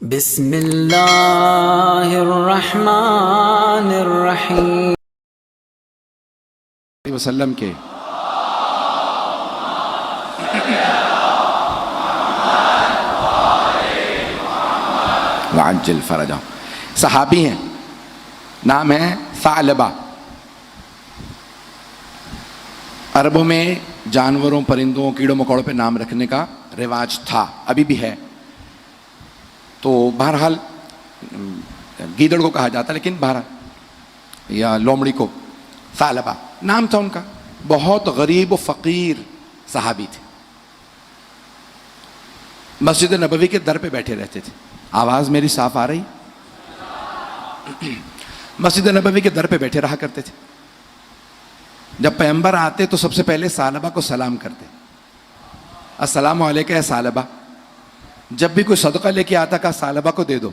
بسم اللہ الرحمن الرحیم وسلم کے وعجل فرجہ صحابی ہیں، نام ہے ثعلبہ۔ عربوں میں جانوروں، پرندوں، کیڑوں مکوڑوں پہ نام رکھنے کا رواج تھا، ابھی بھی ہے۔ تو بہرحال گیدڑ کو کہا جاتا، لیکن بہرحال یا لومڑی کو ثعلبہ نام تھا ان کا۔ بہت غریب و فقیر صحابی تھے، مسجد نبوی کے در پہ بیٹھے رہتے تھے۔ آواز میری صاف آ رہی؟ مسجد نبوی کے در پہ بیٹھے رہا کرتے تھے۔ جب پیغمبر آتے تو سب سے پہلے ثعلبہ کو سلام کرتے، السلام علیکم یا ثعلبہ۔ جب بھی کوئی صدقہ لے کے آتا کہا ثعلبہ کو دے دو۔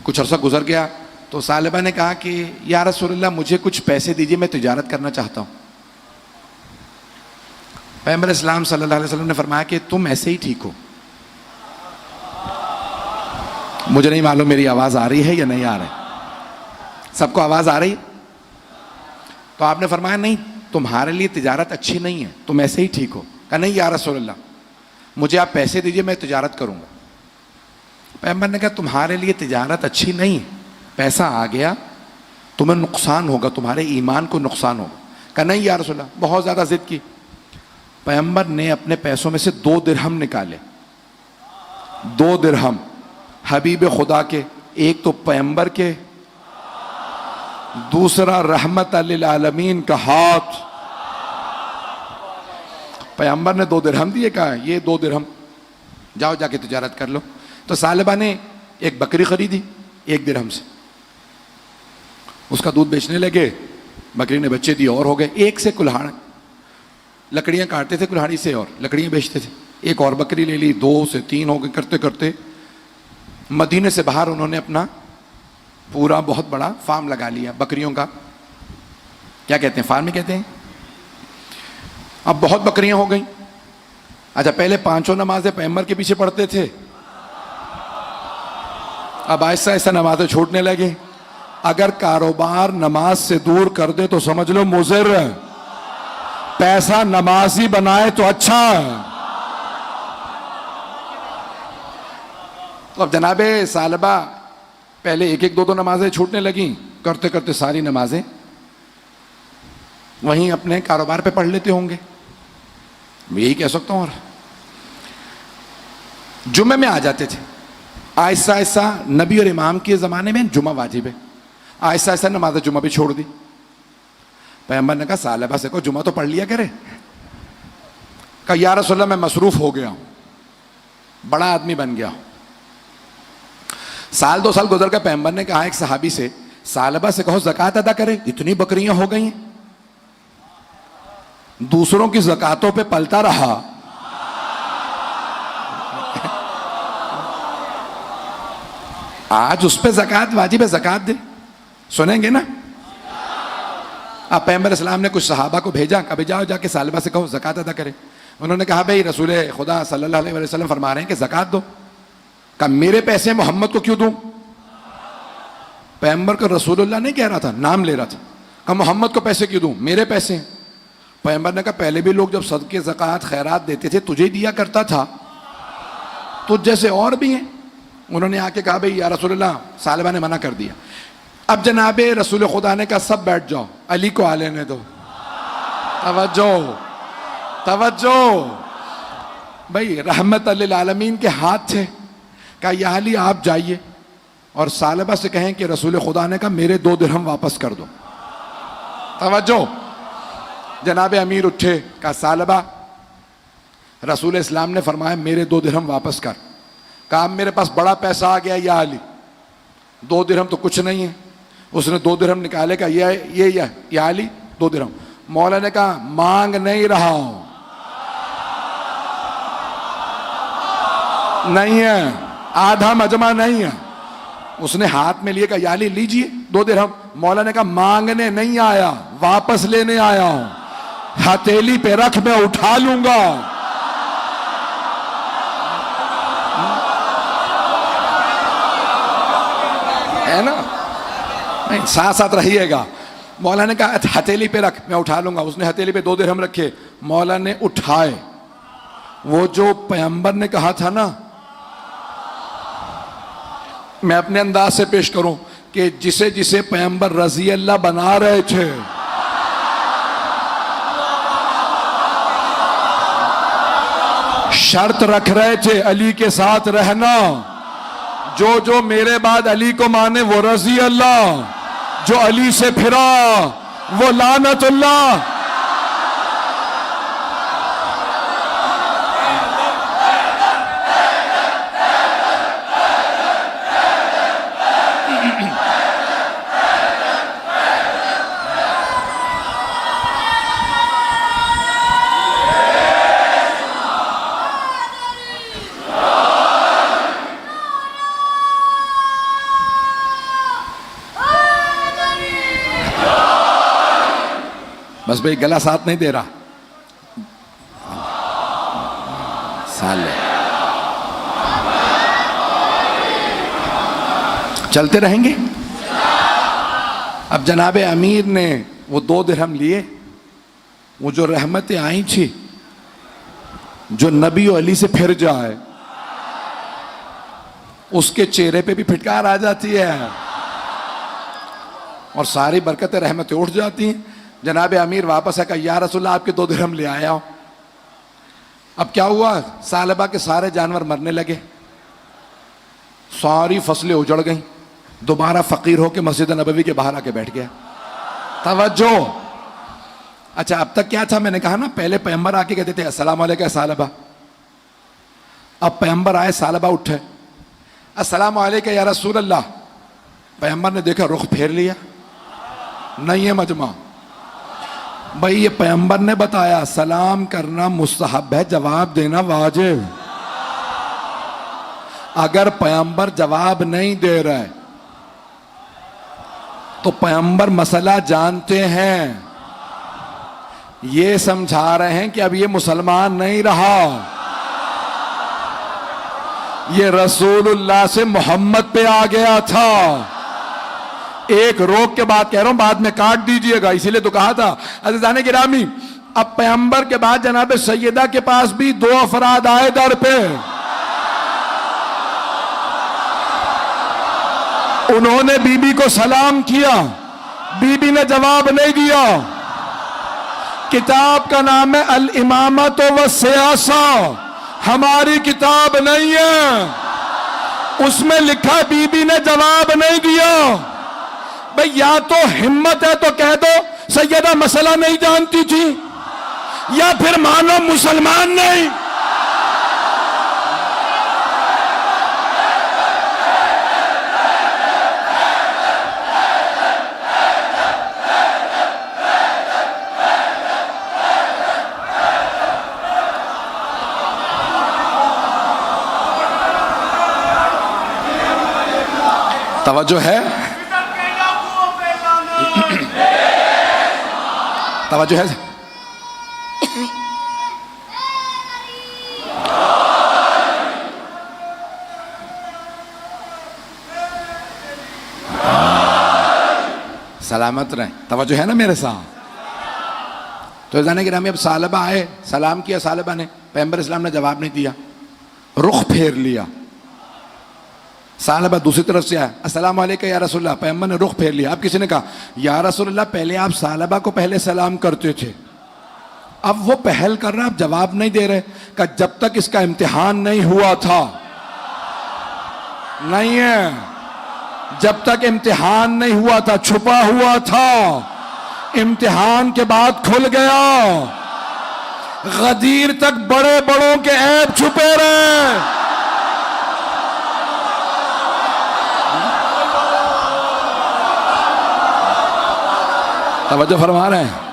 کچھ عرصہ گزر گیا تو ثعلبہ نے کہا کہ یا رسول اللہ مجھے کچھ پیسے دیجیے، میں تجارت کرنا چاہتا ہوں۔ پیغمبر اسلام صلی اللہ علیہ وسلم نے فرمایا کہ تم ایسے ہی ٹھیک ہو۔ مجھے نہیں معلوم میری آواز آ رہی ہے یا نہیں آ رہی، سب کو آواز آ رہی؟ تو آپ نے فرمایا نہیں، تمہارے لیے تجارت اچھی نہیں ہے، تم ایسے ہی ٹھیک ہو۔ کہا نہیں یا رسول اللہ مجھے آپ پیسے دیجئے، میں تجارت کروں گا۔ پیغمبر نے کہا تمہارے لیے تجارت اچھی نہیں، پیسہ آ گیا تمہیں نقصان ہوگا، تمہارے ایمان کو نقصان ہوگا۔ کہا نہیں یا رسول اللہ، بہت زیادہ ضد کی۔ پیغمبر نے اپنے پیسوں میں سے 2 درہم نکالے، 2 درہم حبیب خدا کے، ایک تو پیغمبر کے، دوسرا رحمت للعالمین کا ہاتھ۔ پیغمبر نے 2 درہم دیے، کہا یہ 2 درہم جاؤ جا کے تجارت کر لو۔ تو ثعلبہ نے ایک بکری خریدی 1 درہم سے، اس کا دودھ بیچنے لگے، بکری نے بچے دیے اور ہو گئے۔ ایک سے کلہاڑ لکڑیاں کاٹتے تھے کلہاڑی سے اور لکڑیاں بیچتے تھے، ایک اور بکری لے لی، 2 سے 3 ہو گئے، کرتے کرتے مدینے سے باہر انہوں نے اپنا پورا بہت بڑا فارم لگا لیا بکریوں کا۔ کیا کہتے ہیں؟ فارم ہی کہتے ہیں۔ اب بہت بکریاں ہو گئیں۔ اچھا پہلے 5 نمازیں پیغمبر کے پیچھے پڑھتے تھے، اب آہستہ آہستہ نمازیں چھوٹنے لگے۔ اگر کاروبار نماز سے دور کر دے تو سمجھ لو مضر، پیسہ نمازی بنائے تو اچھا۔ تو اب جناب ثعلبہ پہلے 1-2 نمازیں چھوٹنے لگیں، کرتے کرتے ساری نمازیں وہیں اپنے کاروبار پہ پڑھ لیتے ہوں گے، میں یہی کہہ سکتا ہوں۔ اور جمعے میں آ جاتے تھے، آہستہ آہستہ نبی اور امام کے زمانے میں جمعہ واجب ہے، آہستہ آہستہ نماز جمعہ بھی چھوڑ دی۔ پیغمبر نے کہا ثعلبہ سے کہو جمعہ تو پڑھ لیا کرے۔ کہا یا رسول اللہ میں مصروف ہو گیا ہوں، بڑا آدمی بن گیا ہوں۔ 1-2 سال گزر گئے، پیغمبر نے کہا ایک صحابی سے ثعلبہ سے کہو زکوٰۃ ادا کرے، اتنی بکریاں ہو گئی ہیں۔ دوسروں کی زکاتوں پہ پلتا رہا، آج اس پہ زکوٰۃ واجب ہے، زکوٰۃ دے۔ سنیں گے نا؟ اب پیغمبر اسلام نے کچھ صحابہ کو بھیجا، کبھی جاؤ جا کے ثعلبہ سے کہو زکوٰۃ ادا کرے۔ انہوں نے کہا بھائی رسول خدا صلی اللہ علیہ وسلم فرما رہے ہیں کہ زکوٰۃ دو۔ کہا میرے پیسے محمد کو کیوں دوں؟ پیغمبر کو رسول اللہ نہیں کہہ رہا تھا، نام لے رہا تھا۔ کہا محمد کو پیسے کیوں دوں؟ میرے پیسے ہیں۔ پیغمبر نے کہا پہلے بھی لوگ جب صدقے زکوٰۃ خیرات دیتے تھے تجھے دیا کرتا تھا، تجھ جیسے اور بھی ہیں۔ انہوں نے آ کے کہا بھئی یا رسول اللہ، ثعلبہ نے منع کر دیا۔ اب جناب رسول خدا نے کہا سب بیٹھ جاؤ، علی کو آ لینے دو۔ توجہ توجہ، بھئی رحمت للعالمین کے ہاتھ تھے۔ کہا یا علی آپ جائیے اور ثعلبہ سے کہیں کہ رسول خدا نے کہا میرے 2 درہم واپس کر دو۔ توجہ، جناب امیر اٹھے، کہا ثعلبہ رسول اسلام نے فرمایا میرے 2 درہم واپس کر۔ کہا میرے پاس بڑا پیسہ آ گیا یا علی، 2 درہم تو کچھ نہیں ہے۔ اس نے 2 درہم نکالے، کہا یہ یا علی 2 درہم۔ مولا نے کہا مانگ نہیں رہا ہوں، نہیں ہے، آدھا مجمع نہیں ہے۔ اس نے ہاتھ میں لیے، کہا یا علی لیجئے 2 درہم۔ مولا نے کہا مانگنے نہیں آیا، واپس لینے آیا ہوں، ہتھیلی پہ رکھ میں اٹھا لوں گا۔ ہے نا, نہیں ساتھ ساتھ رہیے گا. مولا نے کہا ہتھیلی پہ رکھ, میں اٹھا لوں گا. اس نے ہتھیلی پہ 2 درہم رکھے, مولا نے اٹھائے. وہ جو پیغمبر نے کہا تھا نا, میں اپنے انداز سے پیش کروں کہ جسے جسے پیغمبر رضی اللہ بنا رہے تھے, شرط رکھ رہے تھے علی کے ساتھ رہنا, جو جو میرے بعد علی کو مانے وہ رضی اللہ, جو علی سے پھرا وہ لعنت اللہ. بس بھئی گلا ساتھ نہیں دے رہا, سالے چلتے رہیں گے. اب جناب امیر نے وہ 2 درہم لیے, وہ جو رحمتیں آئی تھی, جو نبی و علی سے پھر جائے اس کے چہرے پہ بھی پھٹکار آ جاتی ہے اور ساری برکتیں رحمتیں اٹھ جاتی ہیں. جناب امیر واپس ہے, کہا یا رسول اللہ آپ کے 2 درہم لے آیا ہوں. اب کیا ہوا, ثعلبہ کے سارے جانور مرنے لگے, ساری فصلیں اجڑ گئیں. دوبارہ فقیر ہو کے مسجد نبوی کے باہر آ کے بیٹھ گیا. توجہ. اچھا اب تک کیا تھا, میں نے کہا نا پہلے پیغمبر آ کے کہتے تھے السلام علیکم ثعلبہ. اب پیغمبر آئے, ثعلبہ اٹھے, السلام علیکم یا رسول اللہ. پیغمبر نے دیکھا رخ پھیر لیا, نہیں ہے مجمع. بھائی یہ پیغمبر نے بتایا سلام کرنا مستحب ہے, جواب دینا واجب. اگر پیغمبر جواب نہیں دے رہے تو پیغمبر مسئلہ جانتے ہیں, یہ سمجھا رہے ہیں کہ اب یہ مسلمان نہیں رہا, یہ رسول اللہ سے محمد پہ آ گیا تھا. ایک روک کے بات کہہ رہا ہوں, بعد میں کاٹ دیجئے گا, اسی لیے تو کہا تھا. عزیزان گرامی, اب پیغمبر کے بعد جناب سیدہ کے پاس بھی 2 افراد آئے در پہ. انہوں نے بی بی کو سلام کیا, بی بی نے جواب نہیں دیا. کتاب کا نام ہے الامامۃ والسیاسہ, ہماری کتاب نہیں ہے, اس میں لکھا بی بی نے جواب نہیں دیا. بھئی یا تو ہمت ہے تو کہہ دو سیدہ مسئلہ نہیں جانتی تھی, یا پھر مانو مسلمان نہیں. توجہ ہے, توجہ ہے. سلامت رہیں, توجہ ہے نا میرے ساتھ. تو جانے گرامی اب ثعلبہ آئے, سلام کیا ثعلبہ نے, پیغمبر اسلام نے جواب نہیں دیا, رخ پھیر لیا. ثعلبہ دوسری طرف سے آیا, السلام علیکم یا رسول اللہ. پیغمبر نے رخ پھیر لیا. اب کسی نے کہا یا رسول اللہ پہلے آپ ثعلبہ کو پہلے سلام کرتے تھے, اب وہ پہل کر رہا, اب جواب نہیں دے رہے. کہ جب تک اس کا امتحان نہیں ہوا تھا, نہیں ہے, جب تک امتحان نہیں ہوا تھا, چھپا ہوا تھا, امتحان کے بعد کھل گیا. غدیر تک بڑے بڑوں کے عیب چھپے رہے. توجہ فرما رہے ہیں.